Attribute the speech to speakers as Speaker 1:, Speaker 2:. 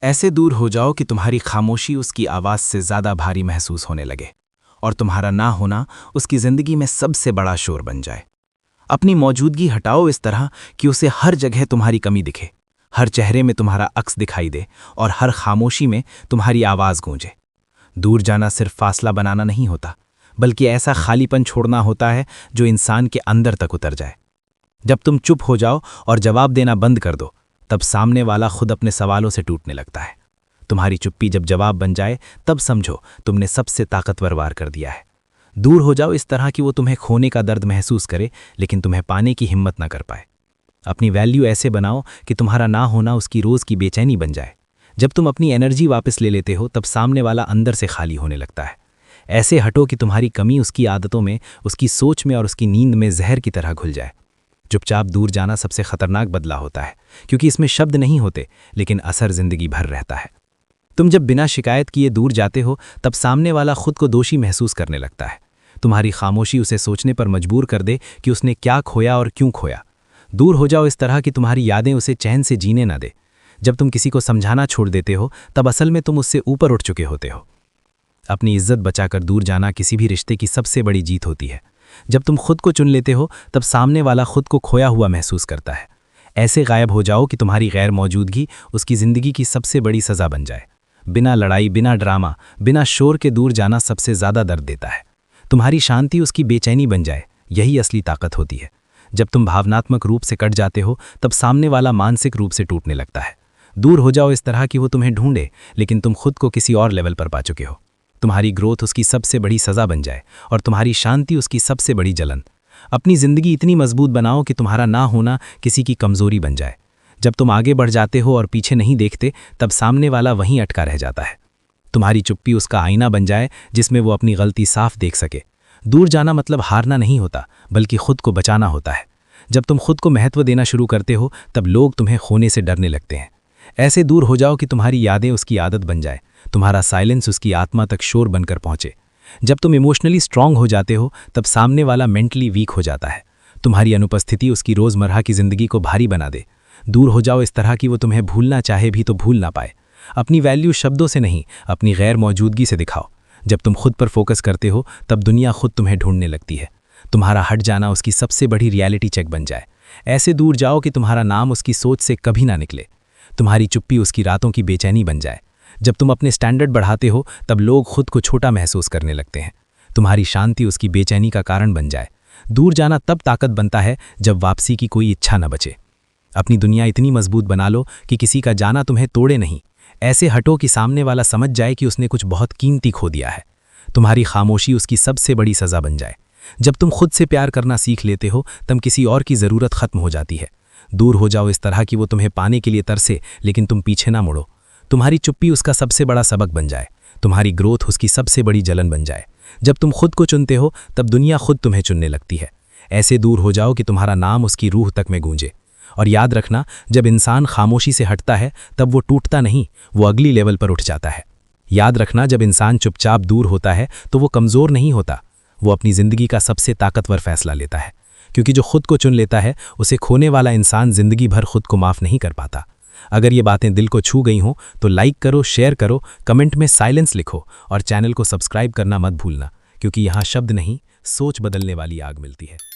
Speaker 1: ऐसे दूर हो जाओ कि तुम्हारी खामोशी उसकी आवाज़ से ज़्यादा भारी महसूस होने लगे और तुम्हारा ना होना उसकी ज़िंदगी में सबसे बड़ा शोर बन जाए। अपनी मौजूदगी हटाओ इस तरह कि उसे हर जगह तुम्हारी कमी दिखे, हर चेहरे में तुम्हारा अक्स दिखाई दे और हर खामोशी में तुम्हारी आवाज़ गूंजे। दूर जाना सिर्फ फासला बनाना नहीं होता, बल्कि ऐसा खालीपन छोड़ना होता है जो इंसान के अंदर तक उतर जाए। जब तुम चुप हो जाओ और जवाब देना बंद कर दो, तब सामने वाला खुद अपने सवालों से टूटने लगता है। तुम्हारी चुप्पी जब जवाब बन जाए, तब समझो तुमने सबसे ताकतवर वार कर दिया है। दूर हो जाओ इस तरह कि वो तुम्हें खोने का दर्द महसूस करे, लेकिन तुम्हें पाने की हिम्मत ना कर पाए। अपनी वैल्यू ऐसे बनाओ कि तुम्हारा ना होना उसकी रोज़ की बेचैनी बन जाए। जब तुम अपनी एनर्जी वापस ले लेते हो, तब सामने वाला अंदर से खाली होने लगता है। ऐसे हटो कि तुम्हारी कमी उसकी आदतों में, उसकी सोच में और उसकी नींद में जहर की तरह घुल जाए। चुपचाप दूर जाना सबसे खतरनाक बदला होता है, क्योंकि इसमें शब्द नहीं होते, लेकिन असर जिंदगी भर रहता है। तुम जब बिना शिकायत किए दूर जाते हो, तब सामने वाला खुद को दोषी महसूस करने लगता है। तुम्हारी खामोशी उसे सोचने पर मजबूर कर दे कि उसने क्या खोया और क्यों खोया। दूर हो जाओ इस तरह कि तुम्हारी यादें उसे चैन से जीने ना दे। जब तुम किसी को समझाना छोड़ देते हो, तब असल में तुम उससे ऊपर उठ चुके होते हो। अपनी इज्जत बचाकर दूर जाना किसी भी रिश्ते की सबसे बड़ी जीत होती है। जब तुम खुद को चुन लेते हो, तब सामने वाला खुद को खोया हुआ महसूस करता है। ऐसे गायब हो जाओ कि तुम्हारी गैर मौजूदगी उसकी ज़िंदगी की सबसे बड़ी सज़ा बन जाए। बिना लड़ाई, बिना ड्रामा, बिना शोर के दूर जाना सबसे ज़्यादा दर्द देता है। तुम्हारी शांति उसकी बेचैनी बन जाए, यही असली ताकत होती है। जब तुम भावनात्मक रूप से कट जाते हो, तब सामने वाला मानसिक रूप से टूटने लगता है। दूर हो जाओ इस तरह कि वो तुम्हें ढूंढे, लेकिन तुम खुद को किसी और लेवल पर पा चुके हो। तुम्हारी ग्रोथ उसकी सबसे बड़ी सज़ा बन जाए और तुम्हारी शांति उसकी सबसे बड़ी जलन। अपनी ज़िंदगी इतनी मजबूत बनाओ कि तुम्हारा ना होना किसी की कमज़ोरी बन जाए। जब तुम आगे बढ़ जाते हो और पीछे नहीं देखते, तब सामने वाला वहीं अटका रह जाता है। तुम्हारी चुप्पी उसका आईना बन जाए, जिसमें वो अपनी गलती साफ देख सके। दूर जाना मतलब हारना नहीं होता, बल्कि खुद को बचाना होता है। जब तुम खुद को महत्व देना शुरू करते हो, तब लोग तुम्हें खोने से डरने लगते हैं। ऐसे दूर हो जाओ कि तुम्हारी यादें उसकी आदत बन जाए, तुम्हारा साइलेंस उसकी आत्मा तक शोर बनकर पहुंचे। जब तुम इमोशनली स्ट्रांग हो जाते हो, तब सामने वाला मेंटली वीक हो जाता है। तुम्हारी अनुपस्थिति उसकी रोज़मर्रा की ज़िंदगी को भारी बना दे। दूर हो जाओ इस तरह कि वो तुम्हें भूलना चाहे भी तो भूल ना पाए। अपनी वैल्यू शब्दों से नहीं, अपनी गैर मौजूदगी से दिखाओ। जब तुम खुद पर फोकस करते हो, तब दुनिया खुद तुम्हें ढूंढने लगती है। तुम्हारा हट जाना उसकी सबसे बड़ी रियलिटी चेक बन जाए। ऐसे दूर जाओ कि तुम्हारा नाम उसकी सोच से कभी ना निकले। तुम्हारी चुप्पी उसकी रातों की बेचैनी बन जाए। जब तुम अपने स्टैंडर्ड बढ़ाते हो, तब लोग खुद को छोटा महसूस करने लगते हैं। तुम्हारी शांति उसकी बेचैनी का कारण बन जाए। दूर जाना तब ताकत बनता है जब वापसी की कोई इच्छा न बचे। अपनी दुनिया इतनी मजबूत बना लो कि किसी का जाना तुम्हें तोड़े नहीं। ऐसे हटो कि सामने वाला समझ जाए कि उसने कुछ बहुत कीमती खो दिया है। तुम्हारी खामोशी उसकी सबसे बड़ी सज़ा बन जाए। जब तुम खुद से प्यार करना सीख लेते हो, तब किसी और की ज़रूरत ख़त्म हो जाती है। दूर हो जाओ इस तरह कि वो तुम्हें पाने के लिए तरसे, लेकिन तुम पीछे ना मुड़ो। तुम्हारी चुप्पी उसका सबसे बड़ा सबक बन जाए। तुम्हारी ग्रोथ उसकी सबसे बड़ी जलन बन जाए। जब तुम खुद को चुनते हो, तब दुनिया खुद तुम्हें चुनने लगती है। ऐसे दूर हो जाओ कि तुम्हारा नाम उसकी रूह तक में गूंजे। और याद रखना, जब इंसान खामोशी से हटता है, तब वो टूटता नहीं, वो अगली लेवल पर उठ जाता है। याद रखना, जब इंसान चुपचाप दूर होता है, तो वो कमज़ोर नहीं होता, वो अपनी ज़िंदगी का सबसे ताकतवर फैसला लेता है। क्योंकि जो खुद को चुन लेता है, उसे खोने वाला इंसान ज़िंदगी भर खुद को माफ़ नहीं कर पाता। अगर ये बातें दिल को छू गई हों, तो लाइक करो, शेयर करो, कमेंट में साइलेंस लिखो और चैनल को सब्सक्राइब करना मत भूलना, क्योंकि यहाँ शब्द नहीं, सोच बदलने वाली आग मिलती है।